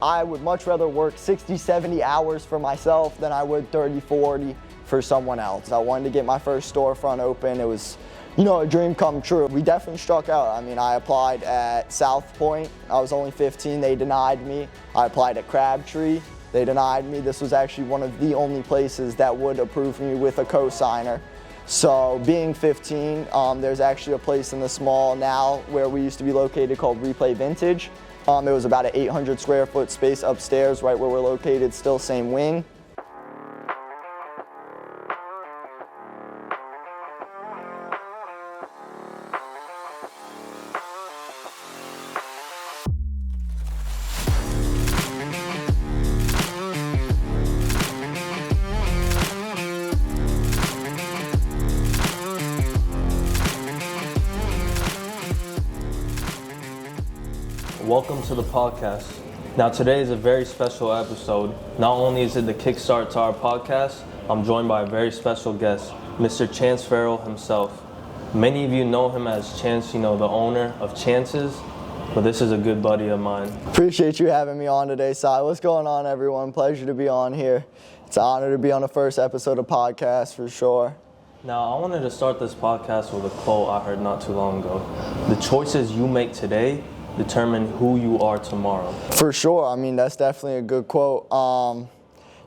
I would much rather work 60, 70 hours for myself than I would 30, 40 for someone else. I wanted to get my first storefront open. It was, a dream come true. We definitely struck out. I applied at South Point. I was only 15. They denied me. I applied at Crabtree. They denied me. This was actually one of the only places that would approve me with a co-signer. So being 15, there's actually a place in this mall now where we used to be located called Replay Vintage. It was about an 800 square foot space upstairs, right where we're located, still same wing. Welcome to the podcast. Now today is a very special episode. Not only is it the kickstart to our podcast, I'm joined by a very special guest, Mr. Chance Farrell himself. Many of you know him as Chance, the owner of Chance's, but this is a good buddy of mine. Appreciate you having me on today, Si. What's going on, everyone? Pleasure to be on here. It's an honor to be on the first episode of podcast for sure. Now, I wanted to start this podcast with a quote I heard not too long ago. The choices you make today determine who you are tomorrow. For sure. That's definitely a good quote.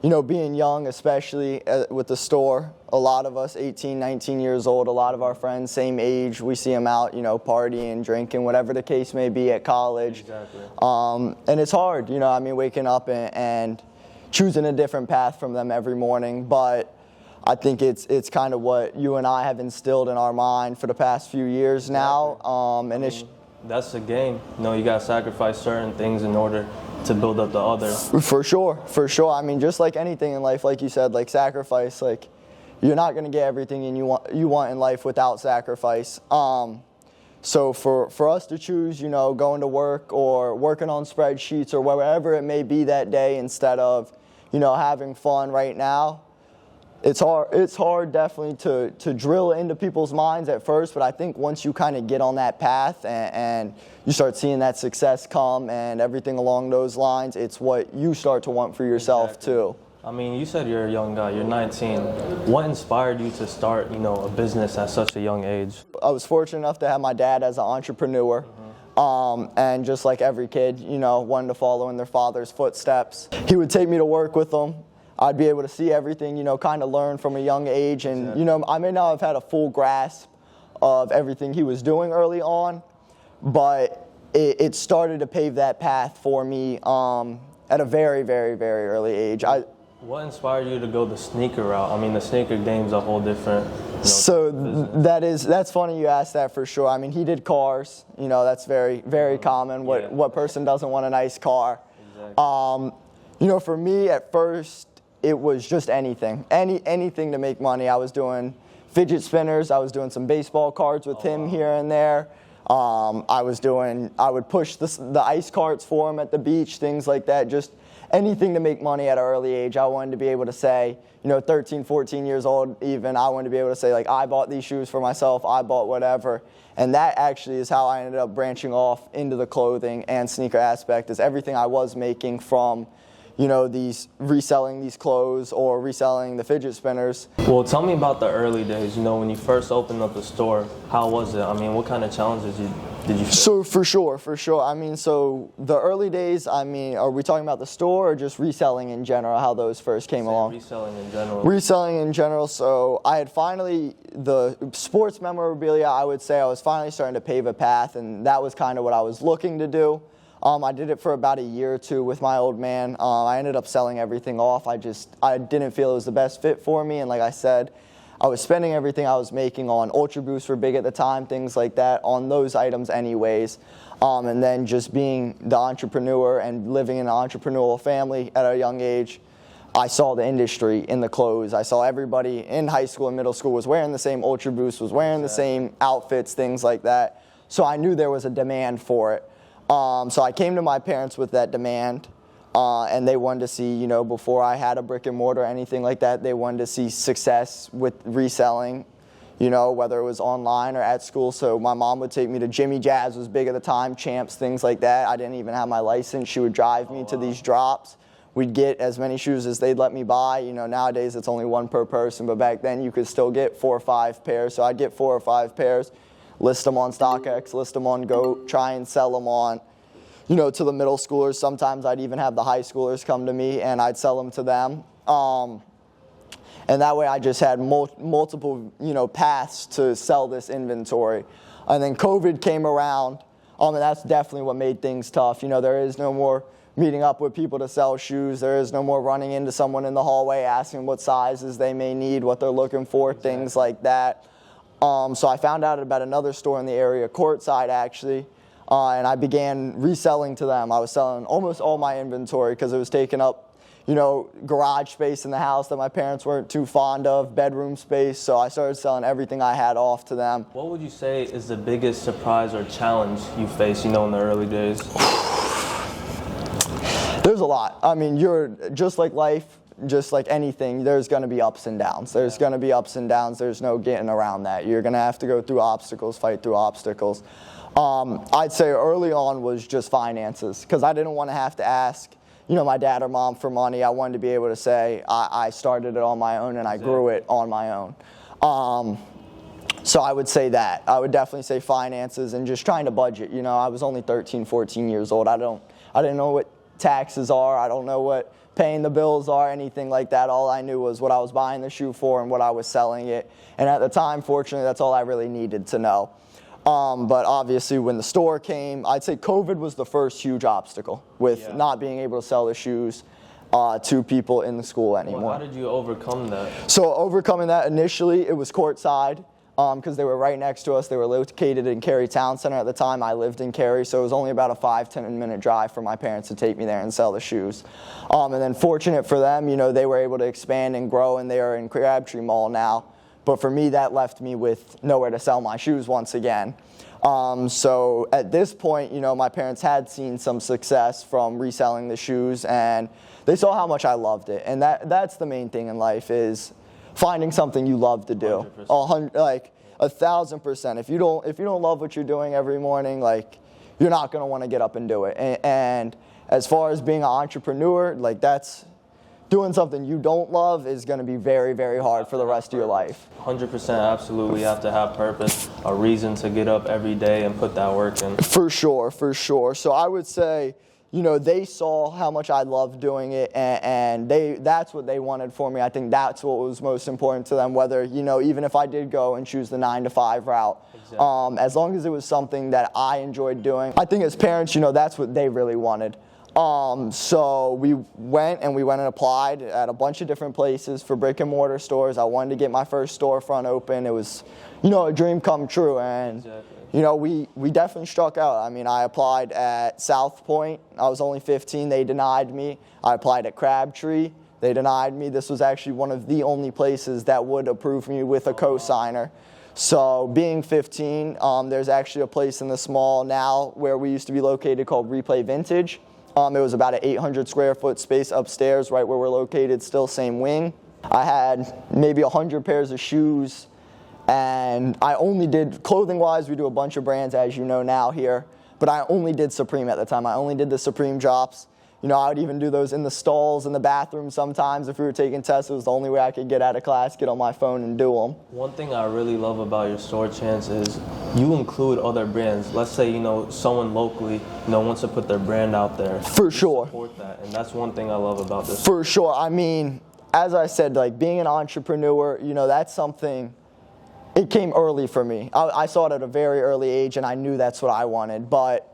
Being young, especially with the store, a lot of us, 18, 19 years old, a lot of our friends, same age, we see them out, partying, drinking, whatever the case may be at college. Exactly. And it's hard, waking up and choosing a different path from them every morning. But I think it's kind of what you and I have instilled in our mind for the past few years now. That's the game. You got to sacrifice certain things in order to build up the other. For sure. Just like anything in life, like you said, like sacrifice, like you're not going to get everything you want in life without sacrifice. So for us to choose, going to work or working on spreadsheets or wherever it may be that day instead of, having fun right now, it's hard definitely to drill into people's minds at first, but I think once you kind of get on that path and you start seeing that success come and everything along those lines, it's what you start to want for yourself too. You said you're a young guy, you're 19. What inspired you to start, a business at such a young age? I was fortunate enough to have my dad as an entrepreneur. And just like every kid, wanted to follow in their father's footsteps. He would take me to work with him. I'd be able to see everything, kind of learn from a young age. And, I may not have had a full grasp of everything he was doing early on, but it started to pave that path for me at a very, very, very early age. What inspired you to go the sneaker route? The sneaker game's a whole different business. That's funny you asked that for sure. he did cars. That's very, very common. What person doesn't want a nice car? Exactly. For me at first, it was just anything to make money. I was doing fidget spinners. I was doing some baseball cards with him here and there. I would push the ice carts for him at the beach, things like that. Just anything to make money at an early age. I wanted to be able to say, 13, 14 years old even, I wanted to be able to say, like, I bought these shoes for myself, I bought whatever. And that actually is how I ended up branching off into the clothing and sneaker aspect, is everything I was making from reselling these clothes or reselling the fidget spinners. Well, tell me about the early days, when you first opened up the store. How was it? What kind of challenges did you face? So for sure. So the early days, are we talking about the store or just reselling in general, how those first came along? Reselling in general. So I had finally, the sports memorabilia, I would say I was finally starting to pave a path, and that was kind of what I was looking to do. I did it for about a year or two with my old man. I ended up selling everything off. I didn't feel it was the best fit for me. And like I said, I was spending everything I was making on Ultra Boosts were big at the time, things like that, on those items anyways. And then just being the entrepreneur and living in an entrepreneurial family at a young age, I saw the industry in the clothes. I saw everybody in high school and middle school was wearing the same Ultra Boosts, was wearing the same outfits, things like that. So I knew there was a demand for it. So I came to my parents with that demand, and they wanted to see, before I had a brick and mortar or anything like that, they wanted to see success with reselling, whether it was online or at school. So my mom would take me to Jimmy Jazz, was big at the time, Champs, things like that. I didn't even have my license. She would drive me to these drops. We'd get as many shoes as they'd let me buy. Nowadays it's only one per person, but back then you could still get 4 or 5 pairs. So I'd get 4 or 5 pairs, list them on StockX, list them on GOAT, try and sell them on, to the middle schoolers. Sometimes I'd even have the high schoolers come to me and I'd sell them to them. And that way I just had multiple, paths to sell this inventory. And then COVID came around, and that's definitely what made things tough. There is no more meeting up with people to sell shoes. There is no more running into someone in the hallway asking what sizes they may need, what they're looking for, things like that. So I found out about another store in the area, Courtside actually, and I began reselling to them. I was selling almost all my inventory because it was taking up garage space in the house that my parents weren't too fond of, bedroom space, so I started selling everything I had off to them. What would you say is the biggest surprise or challenge you faced, in the early days? There's a lot. I mean, you're just like life, just like anything, there's going to be ups and downs. There's going to be ups and downs. There's no getting around that. You're going to have to go through obstacles, fight through obstacles. I'd say early on was just finances, because I didn't want to have to ask my dad or mom for money. I wanted to be able to say I started it on my own and I grew it on my own. So I would say that. I would definitely say finances and just trying to budget. I was only 13, 14 years old. I didn't know what taxes are. I don't know what paying the bills are, anything like that. All I knew was what I was buying the shoe for and what I was selling it. And at the time, fortunately, that's all I really needed to know. But obviously when the store came, I'd say COVID was the first huge obstacle with not being able to sell the shoes to people in the school anymore. Well, how did you overcome that? So overcoming that, initially it was Courtside, because they were right next to us. They were located in Cary Town Center at the time. I lived in Cary, so it was only about a 5-10 minute drive for my parents to take me there and sell the shoes. And then fortunate for them, they were able to expand and grow, and they are in Crabtree Mall now. But for me, that left me with nowhere to sell my shoes once again. So at this point, my parents had seen some success from reselling the shoes, and they saw how much I loved it. And that's the main thing in life, is finding something you love to do. 1,000%. If you don't love what you're doing every morning, you're not going to want to get up and do it. And as far as being an entrepreneur, that's doing something you don't love is going to be very, very hard for the rest of your life. 100%, absolutely. You have to have purpose, a reason to get up every day and put that work in. For sure. So I would say, they saw how much I loved doing it, and that's what they wanted for me. I think that's what was most important to them, whether, even if I did go and choose the 9-to-5 route. Exactly. As long as it was something that I enjoyed doing. I think as parents, that's what they really wanted. So we went and applied at a bunch of different places for brick and mortar stores. I wanted to get my first storefront open. It was, a dream come true. And, we definitely struck out. I mean, I applied at South Point. I was only 15. They denied me. I applied at Crabtree. They denied me. This was actually one of the only places that would approve me with a cosigner. So being 15, there's actually a place in this mall now where we used to be located called Replay Vintage. It was about an 800 square foot space upstairs, right where we're located, still same wing. I had maybe 100 pairs of shoes, and I only did, clothing-wise, we do a bunch of brands, as you know now here, but I only did Supreme at the time. I only did the Supreme drops. I would even do those in the stalls, in the bathroom sometimes. If we were taking tests, it was the only way I could get out of class, get on my phone and do them. One thing I really love about your store, Chance, is you include other brands. Let's say, someone locally, wants to put their brand out there. For sure. Support that, and that's one thing I love about this. For sure. I mean, as I said, being an entrepreneur, that's something, it came early for me. I saw it at a very early age, and I knew that's what I wanted, but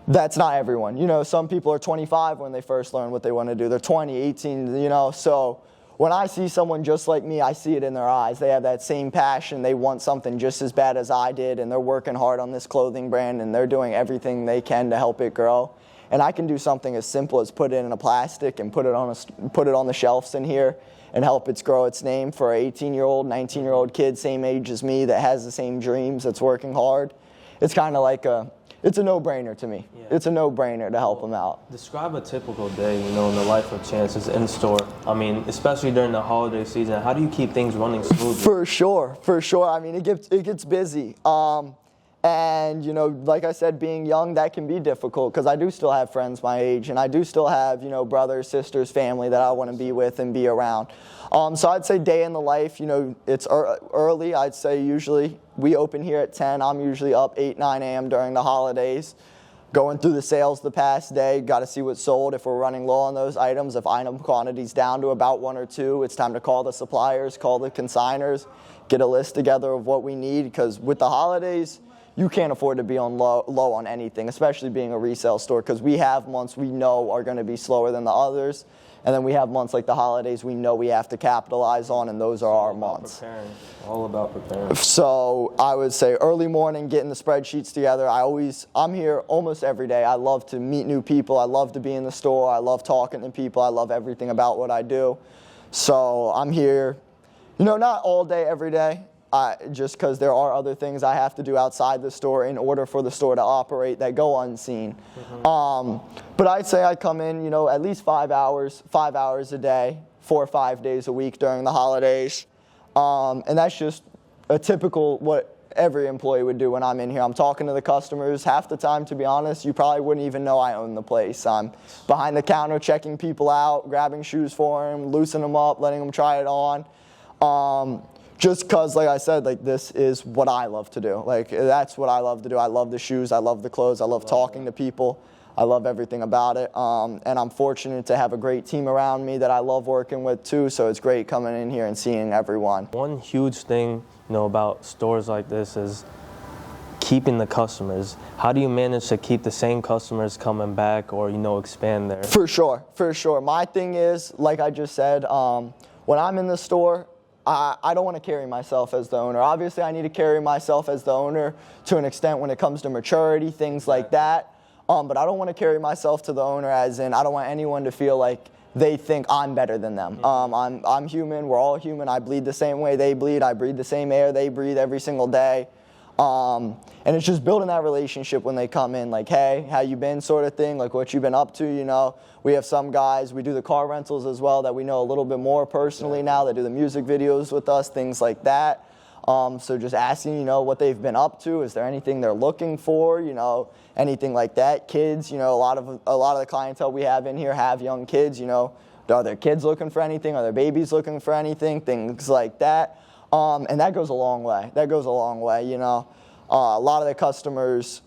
that's not everyone. Some people are 25 when they first learn what they want to do. They're 20, 18, So when I see someone just like me, I see it in their eyes. They have that same passion. They want something just as bad as I did, and they're working hard on this clothing brand, and they're doing everything they can to help it grow. And I can do something as simple as put it in a plastic and put it on the shelves in here and help it grow its name for an 18-year-old, 19-year-old kid, same age as me, that has the same dreams, that's working hard. It's kind of like it's a no-brainer to me. Yeah. It's a no-brainer to help them out. Describe a typical day, in the life of Chance's in store. I mean, especially during the holiday season. How do you keep things running smoothly? For sure. I mean, it gets busy. And, like I said, being young, that can be difficult because I do still have friends my age, and I do still have, brothers, sisters, family that I want to be with and be around. So I'd say day in the life, it's early. I'd say usually we open here at 10. I'm usually up 8, 9 a.m. during the holidays, going through the sales the past day. Got to see what's sold. If we're running low on those items, if item quantity's down to about 1 or 2, it's time to call the suppliers, call the consigners, get a list together of what we need, because with the holidays, you can't afford to be on low on anything, especially being a resale store, because we have months we know are going to be slower than the others, and then we have months like the holidays we know we have to capitalize on, and those are our months. All about preparing. So I would say early morning, getting the spreadsheets together. I'm here almost every day. I love to meet new people. I love to be in the store. I love talking to people. I love everything about what I do. So I'm here, not all day, every day. Just because there are other things I have to do outside the store in order for the store to operate that go unseen. But I'd say I come in, at least 5 hours a day, 4 or 5 days a week during the holidays. And that's just a typical what every employee would do when I'm in here. I'm talking to the customers. Half the time, to be honest, you probably wouldn't even know I own the place. I'm behind the counter checking people out, grabbing shoes for them, loosening them up, letting them try it on. Just because, like I said, this is what I love to do. That's what I love to do. I love the shoes. I love the clothes. I love talking to people. I love everything about it. And I'm fortunate to have a great team around me that I love working with, too. So it's great coming in here and seeing everyone. One huge thing, about stores like this is keeping the customers. How do you manage to keep the same customers coming back or, expand there? For sure. My thing is, like I just said, when I'm in the store, I don't want to carry myself as the owner. Obviously, I need to carry myself as the owner to an extent when it comes to maturity, things like that. But I don't want to carry myself to the owner as in I don't want anyone to feel like they think I'm better than them. I'm human. We're all human. I bleed the same way they bleed. I breathe the same air they breathe every single day. And it's just building that relationship when they come in, like, hey, how you been, sort of thing, like what you been up to, We have some guys, we do the car rentals as well that we know a little bit more personally now. They do the music videos with us, things like that. So just asking, what they've been up to. Is there anything they're looking for, anything like that. Kids, a lot of the clientele we have in here have young kids, Are their kids looking for anything? Are their babies looking for anything? Things like that. And that goes a long way. A lot of the customers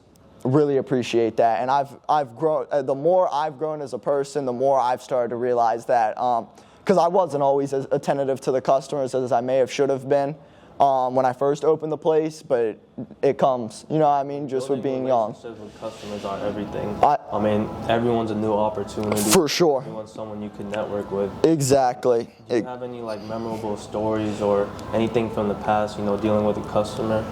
really appreciate that. And I've grown. The more I've grown as a person, the more I've started to realize that. Because I wasn't always as attentive to the customers as I may have should have been when I first opened the place. But it comes, just with being young. Relationships with customers are everything. Everyone's a new opportunity. For sure. Everyone's someone you can network with. Exactly. Do you have any memorable stories or anything from the past, dealing with a customer?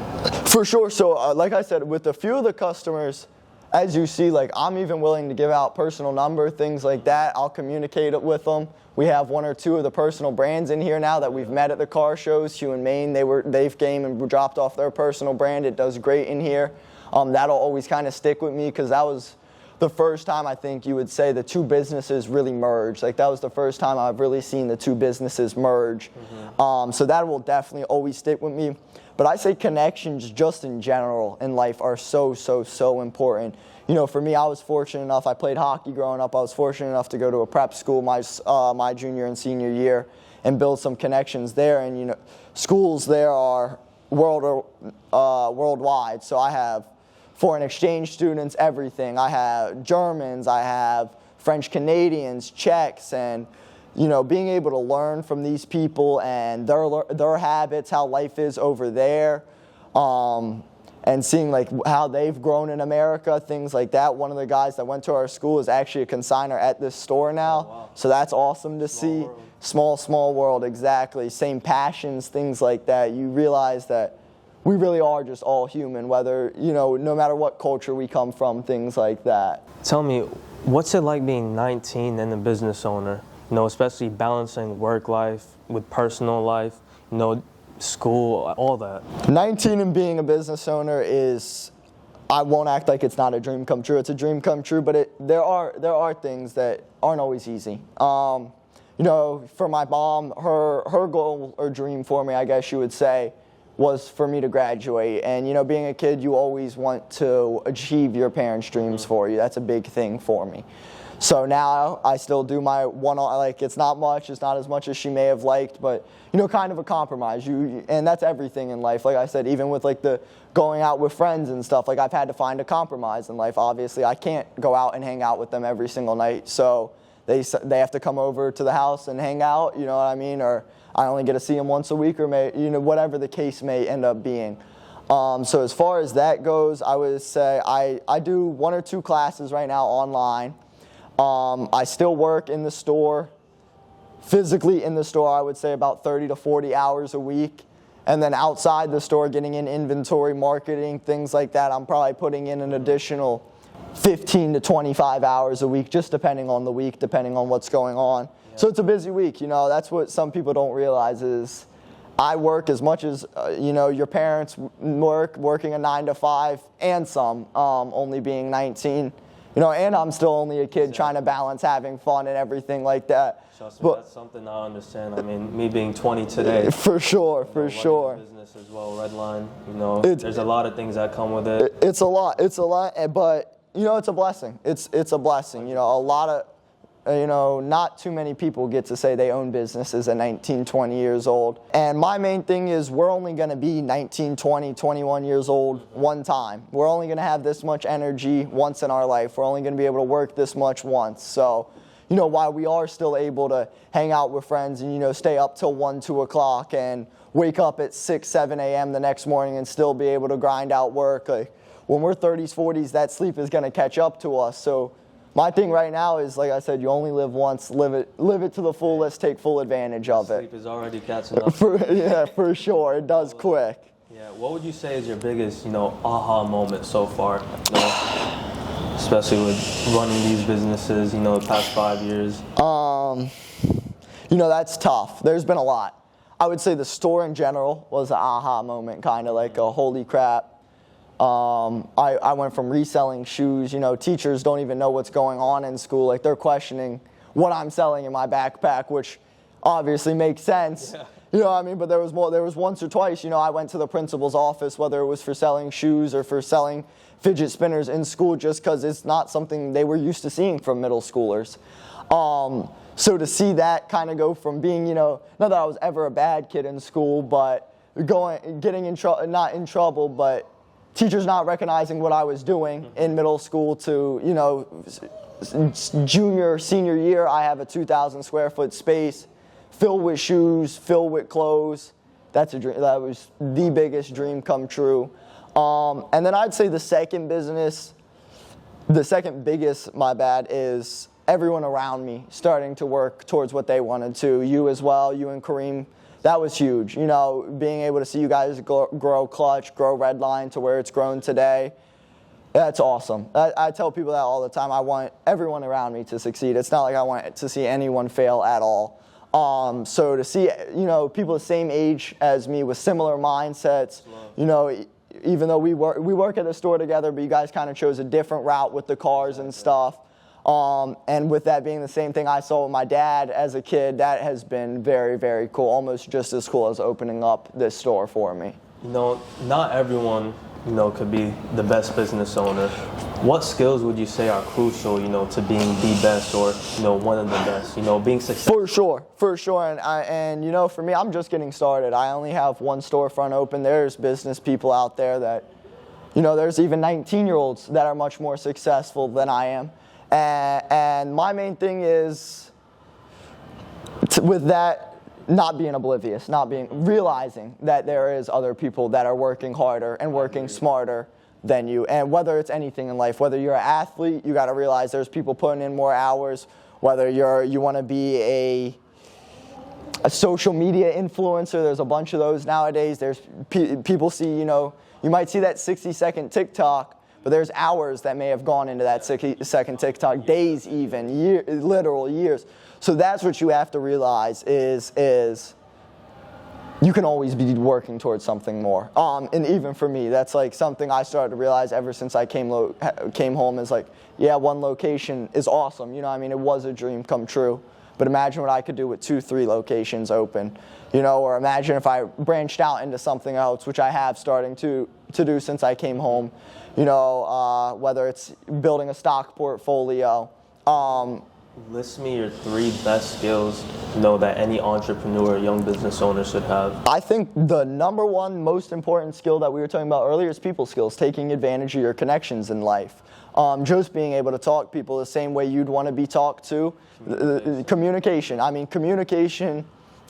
For sure. So like I said, with a few of the customers, as you see, I'm even willing to give out personal number, things like that. I'll communicate it with them. We have 1 or 2 of the personal brands in here now that we've met at the car shows. Hugh and Maine, they've came and dropped off their personal brand. It does great in here. That'll always kind of stick with me because that was the first time I think you would say the 2 businesses really merged. That was the first time I've really seen the 2 businesses merge. So that will definitely always stick with me. But I say connections just in general in life are so important. For me, I was fortunate enough, I played hockey growing up. I was fortunate enough to go to a prep school my junior and senior year and build some connections there. And, schools there are worldwide. So I have foreign exchange students, everything. I have Germans, I have French Canadians, Czechs, and being able to learn from these people and their habits, how life is over there, and seeing how they've grown in America, things like that. One of the guys that went to our school is actually a consignor at this store now. Oh, wow. So that's awesome to see. World. Small world, exactly. Same passions, things like that. You realize that we really are just all human, whether, no matter what culture we come from, things like that. Tell me, what's it like being 19 and a business owner? Especially balancing work life with personal life, school, all that. 19 and being a business owner is I won't act like it's not a dream come true. It's a dream come true, but there are things that aren't always easy. For my mom, her goal or dream for me, I guess you would say, was for me to graduate. And, being a kid, you always want to achieve your parents' dreams for you. That's a big thing for me. So now I still do my it's not much, it's not as much as she may have liked, but, kind of a compromise. And that's everything in life. Like I said, even with the going out with friends and stuff, I've had to find a compromise in life. Obviously, I can't go out and hang out with them every single night. So they have to come over to the house and hang out, you know what I mean? Or I only get to see them once a week, or whatever the case may end up being. So as far as that goes, I would say I do 1 or 2 classes right now online. I still work in the store, physically in the store, I would say about 30 to 40 hours a week. And then outside the store, getting in inventory, marketing, things like that, I'm probably putting in an additional 15 to 25 hours a week, just depending on the week, depending on what's going on. Yeah. So it's a busy week. That's what some people don't realize is I work as much as, your parents working a 9 to 5 and some, only being 19. And I'm still only a kid trying to balance having fun and everything like that. But that's something I understand. I mean, me being 20 today. For sure. Business as well, Redline. There's a lot of things that come with it. It's a lot, but it's a blessing. It's a blessing. A lot of, not too many people get to say they own businesses at 19, 20 years old. And my main thing is we're only going to be 19, 20, 21 years old one time. We're only going to have this much energy once in our life. We're only going to be able to work this much once. So, while we are still able to hang out with friends and, stay up till 1, 2 o'clock and wake up at 6, 7 a.m. the next morning and still be able to grind out work, when we're 30s, 40s, that sleep is going to catch up to us. So my thing right now is, like I said, you only live once, live it to the fullest, take full advantage of it. Sleep is already catching up. For sure. It does quick. Yeah. What would you say is your biggest, aha moment so far? Especially with running these businesses, the past 5 years. That's tough. There's been a lot. I would say the store in general was an aha moment, kind of like a holy crap. I went from reselling shoes, teachers don't even know what's going on in school. They're questioning what I'm selling in my backpack, which obviously makes sense. Yeah. You know what I mean? But there was once or twice, I went to the principal's office, whether it was for selling shoes or for selling fidget spinners in school, just because it's not something they were used to seeing from middle schoolers. So to see that kind of go from being, not that I was ever a bad kid in school, but getting in trouble, not in trouble, but teachers not recognizing what I was doing in middle school to, junior, senior year, I have a 2,000 square foot space filled with shoes, filled with clothes. That's a dream. That was the biggest dream come true. And then I'd say the second biggest, is everyone around me starting to work towards what they wanted to. You as well, you and Kareem. That was huge. Being able to see you guys grow Clutch, grow Redline to where it's grown today. That's awesome. I tell people that all the time. I want everyone around me to succeed. It's not like I want to see anyone fail at all. So to see, people the same age as me with similar mindsets, even though we work at a store together, but you guys kind of chose a different route with the cars and stuff. And with that being the same thing I saw with my dad as a kid, that has been very, very cool, almost just as cool as opening up this store for me. Not everyone, could be the best business owner. What skills would you say are crucial, to being the best or, one of the best, being successful? For sure. And for me, I'm just getting started. I only have one storefront open. There's business people out there that, there's even 19-year-olds that are much more successful than I am. And my main thing is, with that, not being oblivious, realizing that there is other people that are working harder and working smarter than you. And whether it's anything in life, whether you're an athlete, you got to realize there's people putting in more hours. Whether you want to be a social media influencer, there's a bunch of those nowadays. There's people see, you might see that 60-second TikTok. But there's hours that may have gone into that 60-second TikTok, days even, literal years. So that's what you have to realize is you can always be working towards something more. And even for me, that's like something I started to realize ever since I came home is like, yeah, one location is awesome. You know, I mean, it was a dream come true. But imagine what I could do with 2-3 locations open, you know, or imagine if I branched out into something else, which I have starting to do since I came home, you know, whether it's building a stock portfolio. List me your 3 best skills, you know, that any entrepreneur, young business owner should have. I think the number one most important skill that we were talking about earlier is people skills, taking advantage of your connections in life. Just being able to talk to people the same way you'd want to be talked to. Communication. I mean, communication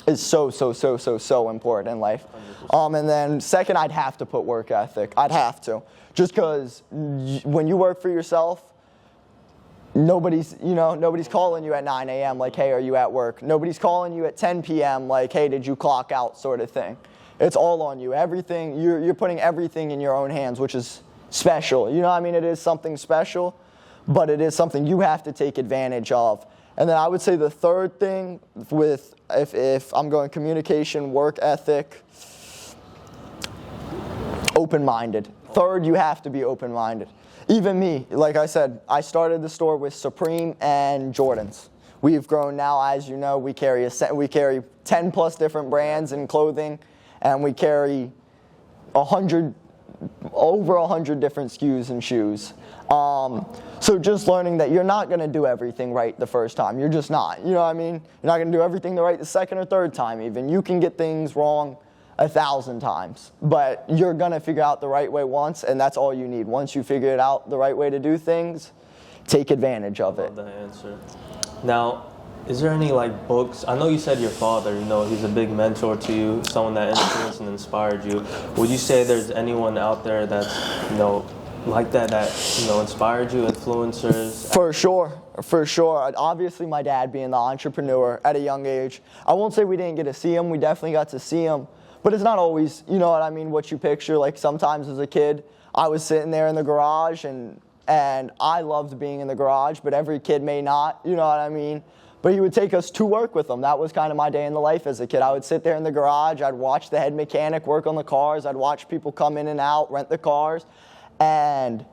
is so important in life. And then second, I'd have to put work ethic. I'd have to. Just because when you work for yourself, nobody's calling you at 9 a.m. like, hey, are you at work? Nobody's calling you at 10 p.m. like, hey, did you clock out, sort of thing. It's all on you. Everything, you're putting everything in your own hands, which is special. You know, I mean, it is something special, but it is something you have to take advantage of. And then I would say the third thing with, if I'm going communication, work ethic, open-minded. Third, you have to be open-minded. Even me, like I said, I started the store with Supreme and Jordans. We've grown now, as you know, we carry 10 plus different brands in clothing, and we carry over 100 different SKUs in shoes. So just learning that you're not going to do everything right the first time. You're just not. You know what I mean? You're not going to do everything right the second or third time even. You can get things wrong 1,000 times, but you're going to figure out the right way once, and that's all you need. Once you figure it out the right way to do things, take advantage of it. I love that answer. Now, is there any like books? I know you said your father, you know, he's a big mentor to you, someone that influenced and inspired you. Would you say there's anyone out there that's, you know, like that, you know, inspired you, influencers? For sure. Obviously, my dad being the entrepreneur at a young age. I won't say we didn't get to see him. We definitely got to see him. But it's not always, you know what I mean, what you picture. Like sometimes as a kid, I was sitting there in the garage, and I loved being in the garage, but every kid may not, you know what I mean? But he would take us to work with him. That was kind of my day in the life as a kid. I would sit there in the garage. I'd watch the head mechanic work on the cars. I'd watch people come in and out, rent the cars. And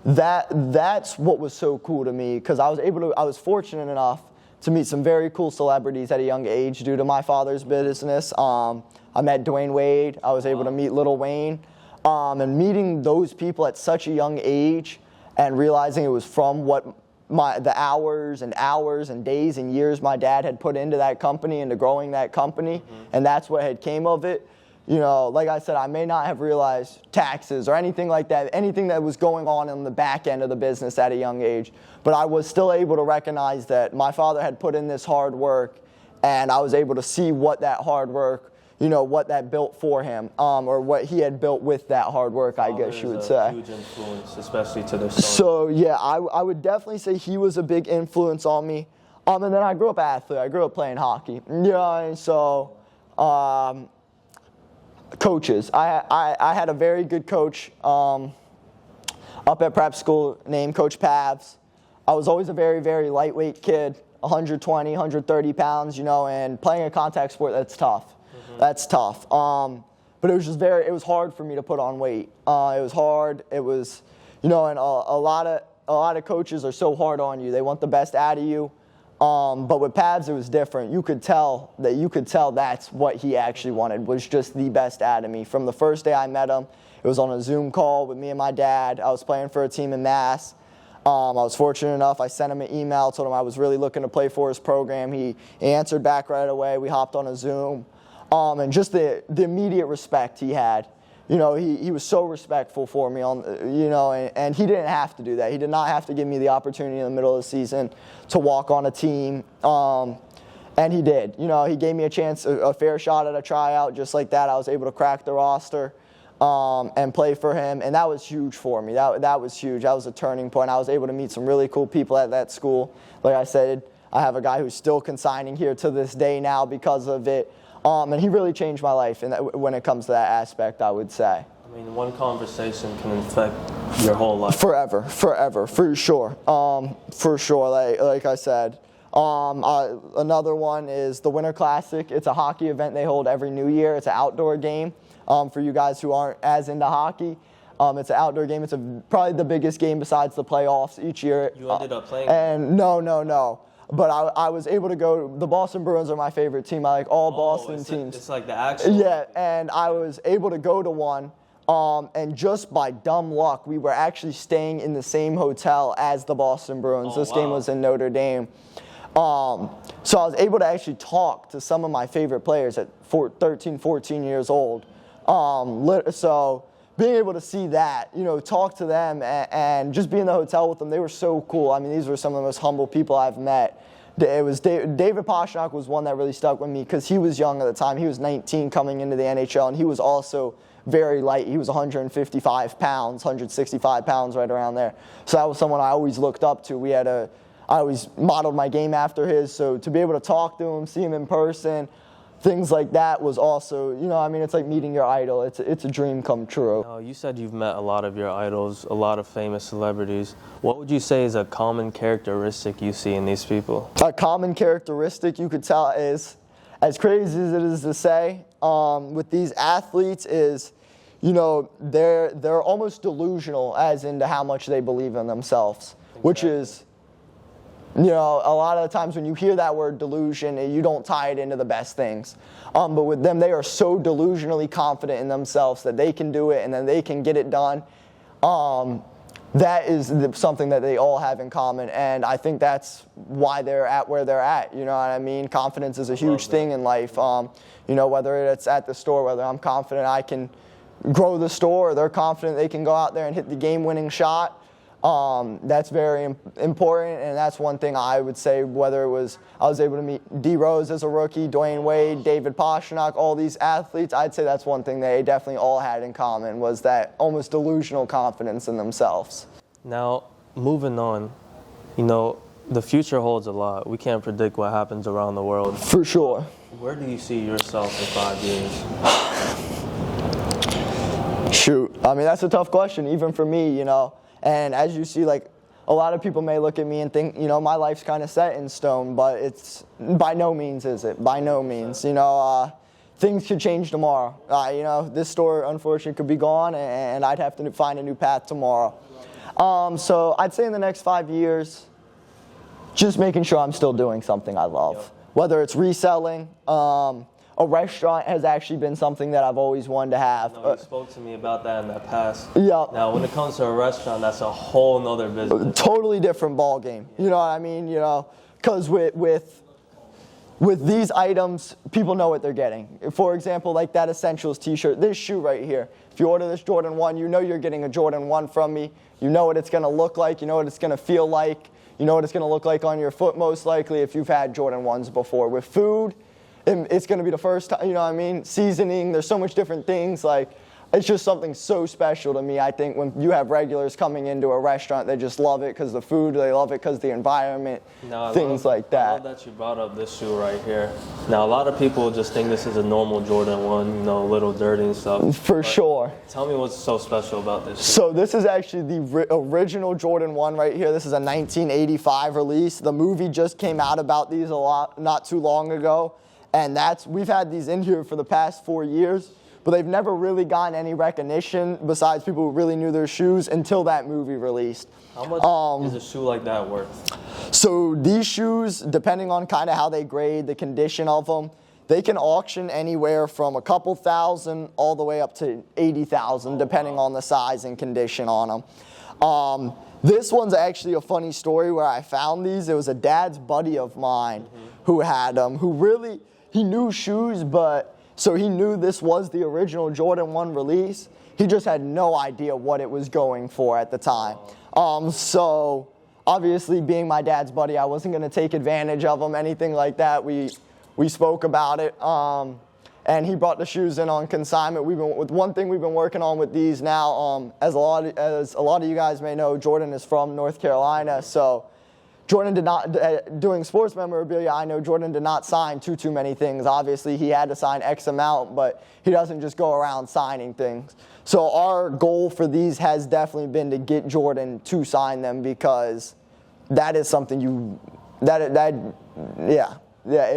that's what was so cool to me, because I was fortunate enough to meet some very cool celebrities at a young age due to my father's business. I met Dwayne Wade. I was able to meet Lil Wayne. And meeting those people at such a young age and realizing it was from the hours and days and years my dad had put into that company, into growing that company, and that's what had came of it. You know, like I said, I may not have realized taxes or anything like that, anything that was going on in the back end of the business at a young age, but I was still able to recognize that my father had put in this hard work, and I was able to see what that hard work, you know, what that built for him, or what he had built with that hard work, I guess you would say. Huge influence, especially to their son. So yeah, I would definitely say he was a big influence on me. And then I grew up an athlete. I grew up playing hockey. Yeah, and so coaches. I had a very good coach up at prep school named Coach Pavs. I was always a very, very lightweight kid, 120, 130 pounds, you know, and playing a contact sport, that's tough. That's tough. But it was hard for me to put on weight. It was hard. It was, you know, and a lot of coaches are so hard on you. They want the best out of you. But with Pavs, it was different. You could tell that's what he actually wanted, was just the best out of me. From the first day I met him, it was on a Zoom call with me and my dad. I was playing for a team in Mass. I was fortunate enough. I sent him an email, told him I was really looking to play for his program. He answered back right away. We hopped on a Zoom. And just the immediate respect he had. You know, he was so respectful for me, and he didn't have to do that. He did not have to give me the opportunity in the middle of the season to walk on a team, and he did. You know, he gave me a chance, a fair shot at a tryout, just like that. I was able to crack the roster and play for him, and that was huge for me. That was huge. That was a turning point. I was able to meet some really cool people at that school. Like I said, I have a guy who's still consigning here to this day now because of it. And he really changed my life when it comes to that aspect, I would say. I mean, one conversation can affect your whole life. Forever, for sure. For sure, like I said. Another one is the Winter Classic. It's a hockey event they hold every New Year. It's an outdoor game for you guys who aren't as into hockey. It's an outdoor game. It's probably the biggest game besides the playoffs each year. You ended up playing? And no. But I was able to go. The Boston Bruins are my favorite team. I like all Boston teams. It's like the actual. Yeah, and I was able to go to one. And just by dumb luck, we were actually staying in the same hotel as the Boston Bruins. This game was in Notre Dame. So I was able to actually talk to some of my favorite players at 13, 14 years old. So being able to see that, talk to them and just be in the hotel with them, they were so cool. I mean, these were some of the most humble people I've met. It was David Pastrnak was one that really stuck with me because he was young at the time. He was 19 coming into the NHL, and he was also very light. He was 155 pounds, 165 pounds, right around there. So that was someone I always looked up to. I always modeled my game after his. So to be able to talk to him, see him in person, things like that was also, it's like meeting your idol. It's a dream come true. Now, you said you've met a lot of your idols, a lot of famous celebrities. What would you say is a common characteristic you see in these people? A common characteristic you could tell is, as crazy as it is to say, with these athletes is, they're almost delusional as into how much they believe in themselves, which is, a lot of the times when you hear that word delusion, you don't tie it into the best things. But with them, they are so delusionally confident in themselves that they can do it and then they can get it done. That is something that they all have in common, and I think that's why they're at where they're at. You know what I mean? Confidence is a huge thing in life. Whether it's at the store, whether I'm confident I can grow the store, or they're confident they can go out there and hit the game-winning shot. That's very important, and that's one thing I would say, whether it was I was able to meet D. Rose as a rookie, Dwayne Wade, David Pastrnak, all these athletes, I'd say that's one thing they definitely all had in common, was that almost delusional confidence in themselves. Now, moving on, the future holds a lot. We can't predict what happens around the world. For sure. Where do you see yourself in 5 years? Shoot. I mean, that's a tough question, even for me, And as you see, a lot of people may look at me and think, my life's kind of set in stone, but it's by no means is it. By no means. Things could change tomorrow. This store, unfortunately, could be gone, and I'd have to find a new path tomorrow. So I'd say in the next 5 years, just making sure I'm still doing something I love. Yep. Whether it's reselling, a restaurant has actually been something that I've always wanted to have. You spoke to me about that in the past. Yeah. Now, when it comes to a restaurant, that's a whole nother business. Totally different ball game. You know what I mean? Because with these items, people know what they're getting. For example, like that Essentials t-shirt, this shoe right here. If you order this Jordan 1, you're getting a Jordan 1 from me. You know what it's going to look like. You know what it's going to feel like. You know what it's going to look like on your foot, most likely, if you've had Jordan 1s before. With food, it's going to be the first time, seasoning, there's so much different things, it's just something so special to me. I think when you have regulars coming into a restaurant, they just love it because the food, they love it because the environment, things like that. I love that you brought up this shoe right here. Now, a lot of people just think this is a normal Jordan 1, a little dirty and stuff. For sure. Tell me what's so special about this shoe. So this is actually the original Jordan 1 right here. This is a 1985 release. The movie just came out about these not too long ago. And we've had these in here for the past 4 years, but they've never really gotten any recognition besides people who really knew their shoes until that movie released. How much is a shoe like that worth? So these shoes, depending on kind of how they grade, the condition of them, they can auction anywhere from a couple thousand all the way up to 80,000, depending on the size and condition on them. This one's actually a funny story where I found these. It was a dad's buddy of mine who had them, he knew shoes, so he knew this was the original Jordan 1 release. He just had no idea what it was going for at the time. So obviously, being my dad's buddy, I wasn't going to take advantage of him, anything like that. We spoke about it, and he brought the shoes in on consignment. One thing we've been working on with these now, as a lot of you guys may know, Jordan is from North Carolina, so Jordan did not, doing sports memorabilia, I know Jordan did not sign too many things. Obviously, he had to sign X amount, but he doesn't just go around signing things. So our goal for these has definitely been to get Jordan to sign them, because that is something It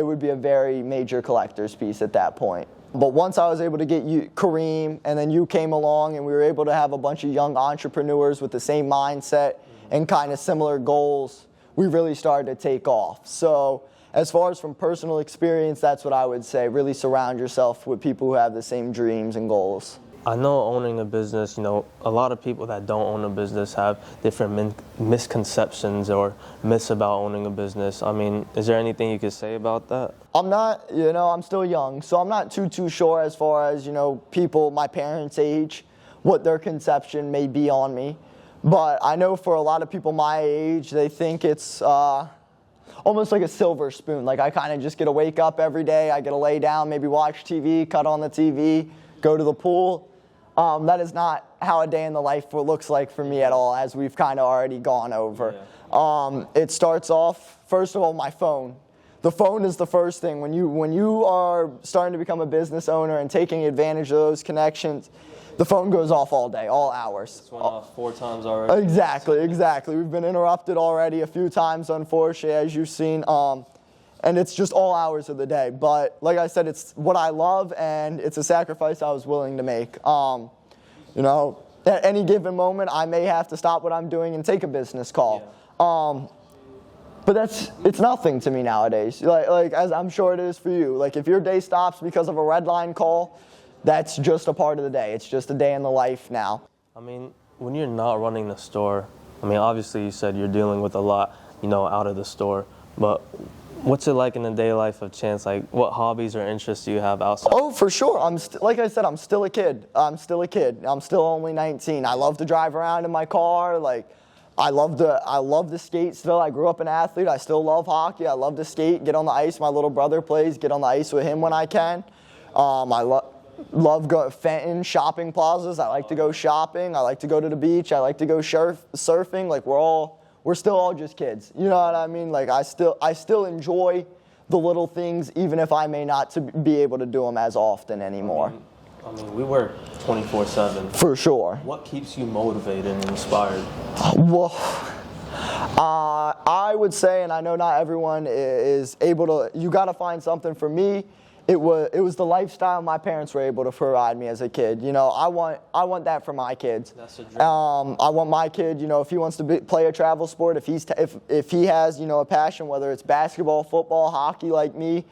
would be a very major collector's piece at that point. But once I was able to get you, Kareem, and then you came along, and we were able to have a bunch of young entrepreneurs with the same mindset and kind of similar goals, we really started to take off. So as far as from personal experience, that's what I would say. Really surround yourself with people who have the same dreams and goals. I know owning a business, a lot of people that don't own a business have different misconceptions or myths about owning a business. I mean, is there anything you could say about that? I'm not, I'm still young, so I'm not too sure as far as, people my parents' age, what their conception may be on me. But I know for a lot of people my age, they think it's almost like a silver spoon. Like I kind of just get to wake up every day, I get to lay down, maybe watch TV, cut on the TV, go to the pool. That is not how a day in the life looks like for me at all, as we've kind of already gone over. Yeah. It starts off, first of all, my phone. The phone is the first thing. When you are starting to become a business owner and taking advantage of those connections, the phone goes off all day, all hours. It's went off 4 times already. Exactly. We've been interrupted already a few times, unfortunately, as you've seen. And it's just all hours of the day. But like I said, it's what I love, and it's a sacrifice I was willing to make. At any given moment, I may have to stop what I'm doing and take a business call. Yeah. But it's nothing to me nowadays. Like as I'm sure it is for you. Like if your day stops because of a red line call, that's just a part of the day. It's just a day in the life now. I mean, when you're not running the store, obviously you said you're dealing with a lot, out of the store. But what's it like in the day life of Chance? Like, what hobbies or interests do you have outside? Oh, for sure. Like I said, I'm still a kid. I'm still only 19. I love to drive around in my car. Like, I love to skate still. I grew up an athlete. I still love hockey. I love to skate, get on the ice. My little brother plays, get on the ice with him when I can. I love going to Fenton shopping plazas. I like to go shopping. I like to go to the beach. I like to go surfing. Like, we're still all just kids. You know what I mean? Like I still enjoy the little things, even if I may not be able to do them as often anymore. We work 24/7. For sure. What keeps you motivated and inspired? Well, I would say, and I know not everyone is able to, you got to find something. For me, it was the lifestyle my parents were able to provide me as a kid. I want that for my kids. That's a dream. I want my kid, if he wants to play a travel sport, if he has, a passion, whether it's basketball, football, hockey like me,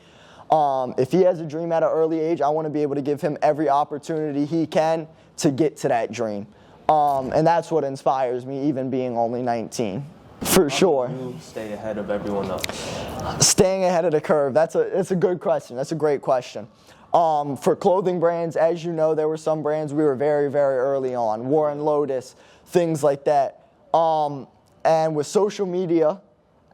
if he has a dream at an early age, I want to be able to give him every opportunity he can to get to that dream. And that's what inspires me, even being only 19. For sure. How do you stay ahead of everyone else? Staying ahead of the curve. That's a good question. That's a great question. For clothing brands, as you know, there were some brands we were very, very early on. Warren Lotus, things like that. And with social media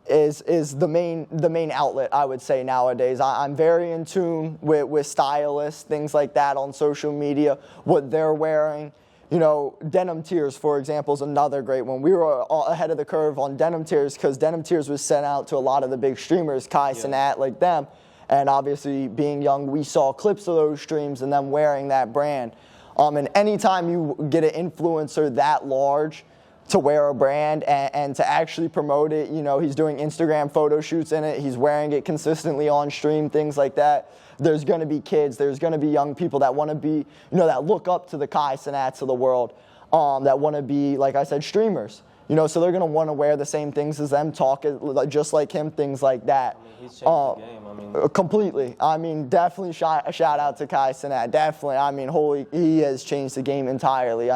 is the main outlet, I would say, nowadays. I'm very in tune with stylists, things like that on social media, what they're wearing. Denim Tears, for example, is another great one. We were ahead of the curve on Denim Tears because Denim Tears was sent out to a lot of the big streamers, Kai Cenat, like them. And obviously, being young, we saw clips of those streams and them wearing that brand. And anytime you get an influencer that large to wear a brand and to actually promote it, he's doing Instagram photo shoots in it, he's wearing it consistently on stream, things like that. There's going to be kids, there's going to be young people that want to be, that look up to the Kai Cenats of the world, that want to be, like I said, streamers. So they're going to want to wear the same things as them, talk just like him, things like that. He's changed the game. Completely. Definitely shout out to Kai Cenat. Definitely. He has changed the game entirely.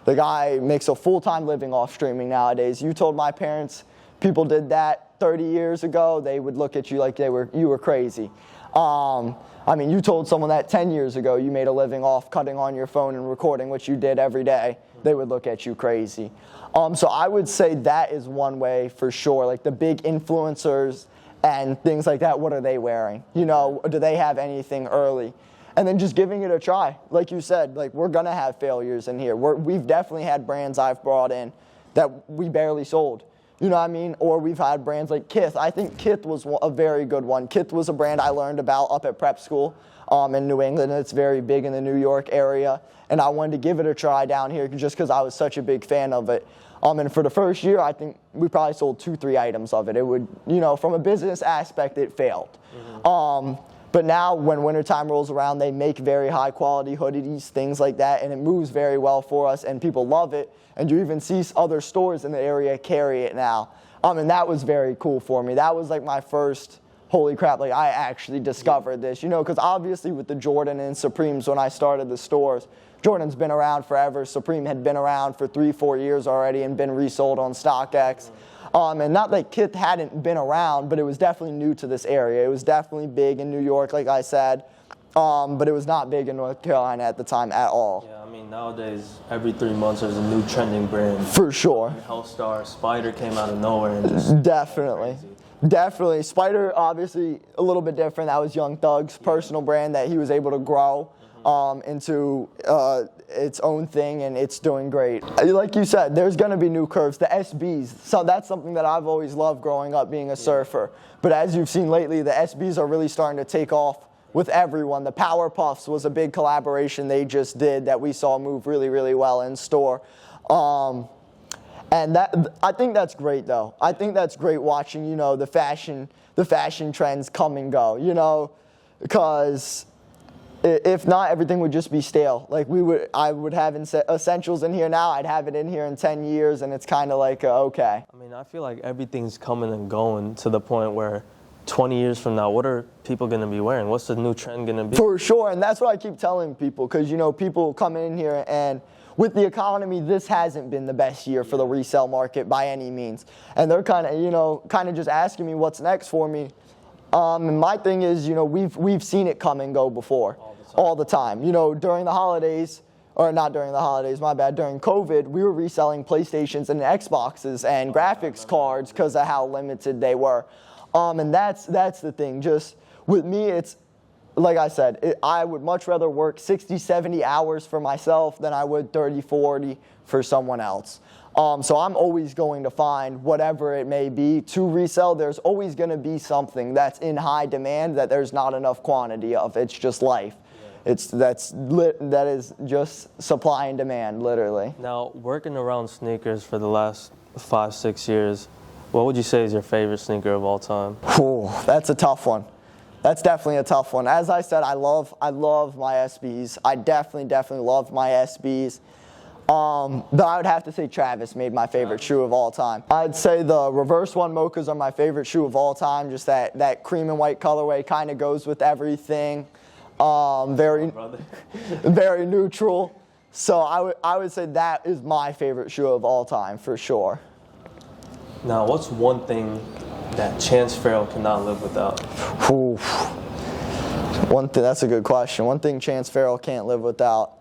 The guy makes a full-time living off streaming nowadays. You told my parents people did that 30 years ago, they would look at you like you were crazy. You told someone that 10 years ago you made a living off cutting on your phone and recording what you did every day, they would look at you crazy. So I would say that is one way for sure. Like the big influencers and things like that, what are they wearing? Do they have anything early? And then just giving it a try. Like you said, we're going to have failures in here. We've definitely had brands I've brought in that we barely sold. You know what I mean? Or we've had brands like Kith. I think Kith was a very good one. Kith was a brand I learned about up at prep school in New England. It's very big in the New York area. And I wanted to give it a try down here just because I was such a big fan of it. And for the first year, I think we probably sold 2-3 items of it. It would, from a business aspect, it failed. But now when wintertime rolls around, they make very high quality hoodies, things like that, and it moves very well for us, and people love it. And you even see other stores in the area carry it now. And that was very cool for me. That was like my first, holy crap, like I actually discovered this, because obviously with the Jordan and Supremes when I started the stores, Jordan's been around forever. Supreme had been around for 3-4 years already and been resold on StockX. And not that Kith hadn't been around, but it was definitely new to this area. It was definitely big in New York, like I said, but it was not big in North Carolina at the time at all. Yeah, I mean, nowadays, every 3 months there's a new trending brand. For sure. Hellstar, Spider came out of nowhere and just... Definitely. Definitely. Spider, obviously, a little bit different. That was Young Thug's personal brand that he was able to grow into its own thing, and it's doing great. Like you said, there's going to be new curves. The SBs, so that's something that I've always loved growing up being a surfer. But as you've seen lately, the SBs are really starting to take off with everyone. The Power Puffs was a big collaboration they just did that we saw move really, really well in store. And I think that's great, though. I think that's great watching, the fashion trends come and go, because if not, everything would just be stale. Like I would have essentials in here now. I'd have it in here in 10 years, and it's kind of like, okay. I mean, I feel like everything's coming and going to the point where 20 years from now, what are people going to be wearing? What's the new trend going to be? For sure, and that's what I keep telling people, because, people come in here, and with the economy, this hasn't been the best year for the resale market by any means. And they're kind of just asking me what's next for me. And my thing is, we've seen it come and go before. All the time. During the holidays, or not during the holidays, my bad, during COVID, we were reselling PlayStations and Xboxes and graphics cards because of how limited they were. And that's the thing. Just with me, it's, like I said, I would much rather work 60, 70 hours for myself than I would 30, 40 for someone else. So I'm always going to find whatever it may be to resell. There's always going to be something that's in high demand that there's not enough quantity of. It's just life. That is just supply and demand, literally. Now, working around sneakers for the last 5-6 years, what would you say is your favorite sneaker of all time? Ooh, that's a tough one. That's definitely a tough one. As I said, I love my SBs. I definitely love my SBs. But I would have to say Travis made my favorite shoe of all time. I'd say the reverse one mochas are my favorite shoe of all time. Just that cream and white colorway kind of goes with everything. Very neutral. So I would say that is my favorite shoe of all time for sure. Now, what's one thing that Chance Farrell cannot live without? That's a good question. One thing Chance Farrell can't live without.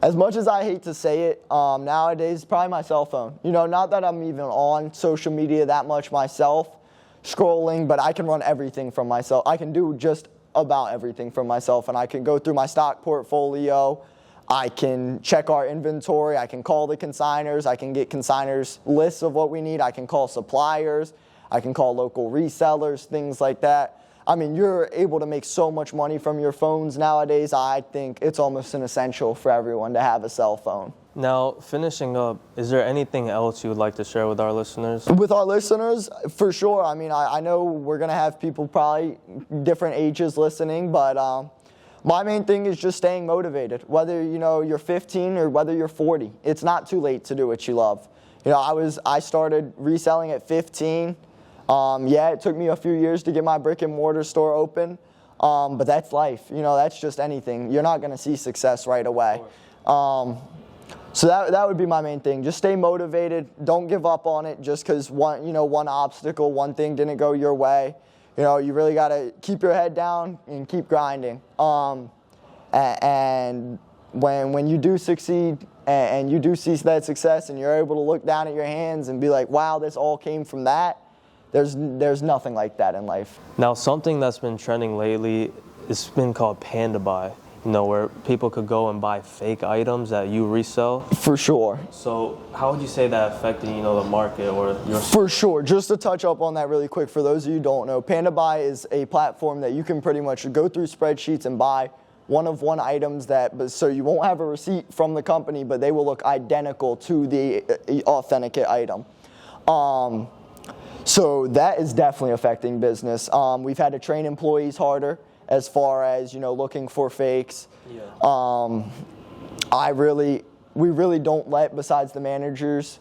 As much as I hate to say it, nowadays, probably my cell phone. Not that I'm even on social media that much myself, scrolling, but I can run everything from myself. I can do just about everything from myself, and I can go through my stock portfolio. I can check our inventory. I can call the consigners. I can get consigners lists of what we need. I can call suppliers. I can call local resellers, things like that. I mean, you're able to make so much money from your phones nowadays. I think it's almost an essential for everyone to have a cell phone. Now, finishing up, is there anything else you would like to share with our listeners? With our listeners, for sure. I mean, I know we're going to have people probably different ages listening, but my main thing is just staying motivated. Whether, you're 15 or whether you're 40, it's not too late to do what you love. I started reselling at 15. It took me a few years to get my brick and mortar store open, but that's life. That's just anything. You're not going to see success right away. So that would be my main thing. Just stay motivated. Don't give up on it just because one obstacle, one thing didn't go your way. You really got to keep your head down and keep grinding. And when you do succeed and you do see that success and you're able to look down at your hands and be like, wow, this all came from that, there's nothing like that in life. Now, something that's been trending lately has been called Panda Buy. where people could go and buy fake items that you resell? For sure. So how would you say that affected, the market or your... For sure. Just to touch up on that really quick, for those of you who don't know, Panda Buy is a platform that you can pretty much go through spreadsheets and buy one-of-one items so you won't have a receipt from the company, but they will look identical to the authenticate item. So that is definitely affecting business. We've had to train employees harder as far as, looking for fakes. Yeah. We really don't let, besides the managers,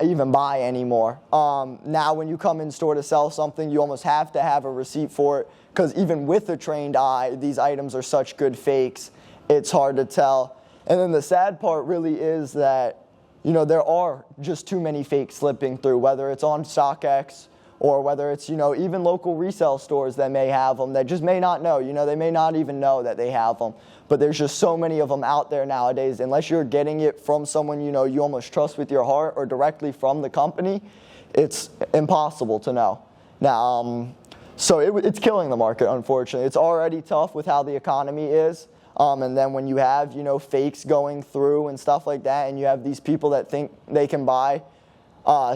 even buy anymore. Now when you come in store to sell something, you almost have to have a receipt for it, because even with a trained eye, these items are such good fakes, it's hard to tell. And then the sad part really is that, there are just too many fakes slipping through, whether it's on StockX or whether it's, even local resale stores that may have them that just may not know. They may not even know that they have them. But there's just so many of them out there nowadays. Unless you're getting it from someone you almost trust with your heart or directly from the company, it's impossible to know. Now, so it's killing the market, unfortunately. It's already tough with how the economy is. And then when you have, fakes going through and stuff like that, and you have these people that think they can buy,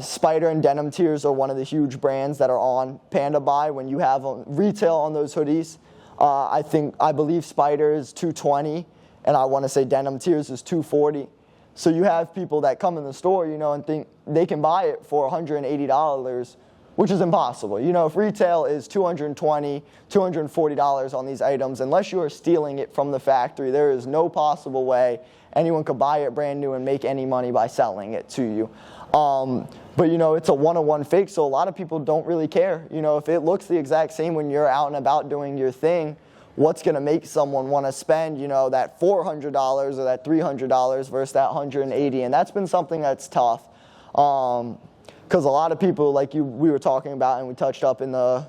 Spider and Denim Tears are one of the huge brands that are on Panda Buy. When you have retail on those hoodies, I believe Spider is $220, and I want to say Denim Tears is $240. So you have people that come in the store, and think they can buy it for $180, which is impossible. If retail is $220, $240 on these items, unless you are stealing it from the factory, there is no possible way anyone could buy it brand new and make any money by selling it to you. But it's a one-on-one fake, so a lot of people don't really care. If it looks the exact same when you're out and about doing your thing, what's going to make someone want to spend, that $400 or that $300 versus that $180? And that's been something that's tough. Because a lot of people, like we were talking about and we touched up in the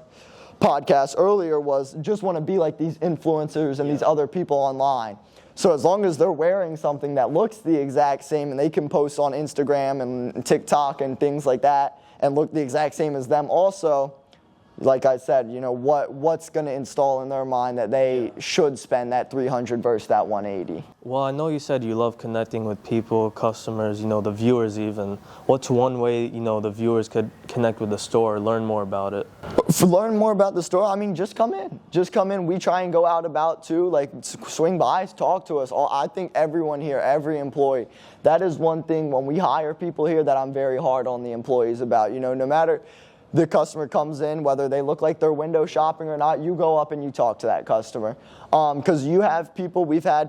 podcast earlier, was just want to be like these influencers and these other people online. So as long as they're wearing something that looks the exact same and they can post on Instagram and TikTok and things like that and look the exact same as them also, like I said, what's going to install in their mind that they should spend that $300 versus that $180? Well, I know you said you love connecting with people, customers, the viewers even. What's one way, the viewers could connect with the store, learn more about it? Learn more about the store, just come in. Just come in. We try and go out about too, like swing by, talk to us. I think everyone here, every employee, that is one thing when we hire people here that I'm very hard on the employees about. No matter the customer comes in, whether they look like they're window shopping or not, you go up and you talk to that customer. Because we've had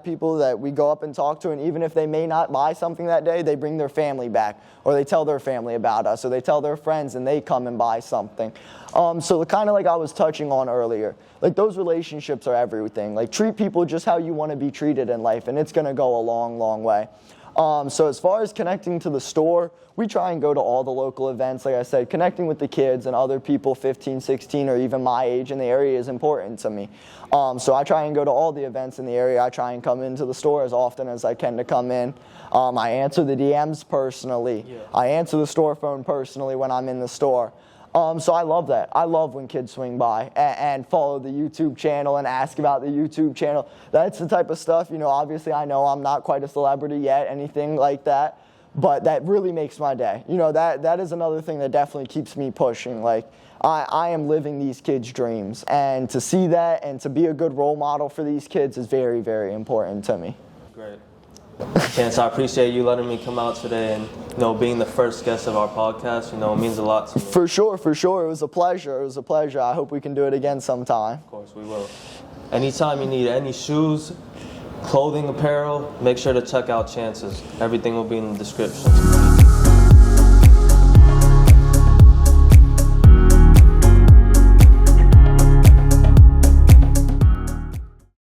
people that we go up and talk to, and even if they may not buy something that day, they bring their family back, or they tell their family about us, or they tell their friends and they come and buy something. So kind of like I was touching on earlier, like those relationships are everything. Like treat people just how you want to be treated in life, and it's going to go a long, long way. So as far as connecting to the store, we try and go to all the local events. Like I said, connecting with the kids and other people 15, 16, or even my age in the area is important to me. So I try and go to all the events in the area. I try and come into the store as often as I can to come in. I answer the DMs personally. Yeah. I answer the store phone personally when I'm in the store. So I love that. I love when kids swing by and follow the YouTube channel and ask about the YouTube channel. That's the type of stuff, obviously I know I'm not quite a celebrity yet, anything like that, but that really makes my day. That is another thing that definitely keeps me pushing. Like, I am living these kids' dreams, and to see that and to be a good role model for these kids is very, very important to me. Great. Chance, I appreciate you letting me come out today and, being the first guest of our podcast. It means a lot to me. For sure. It was a pleasure. I hope we can do it again sometime. Of course, we will. Anytime you need any shoes, clothing, apparel, make sure to check out Chance's. Everything will be in the description.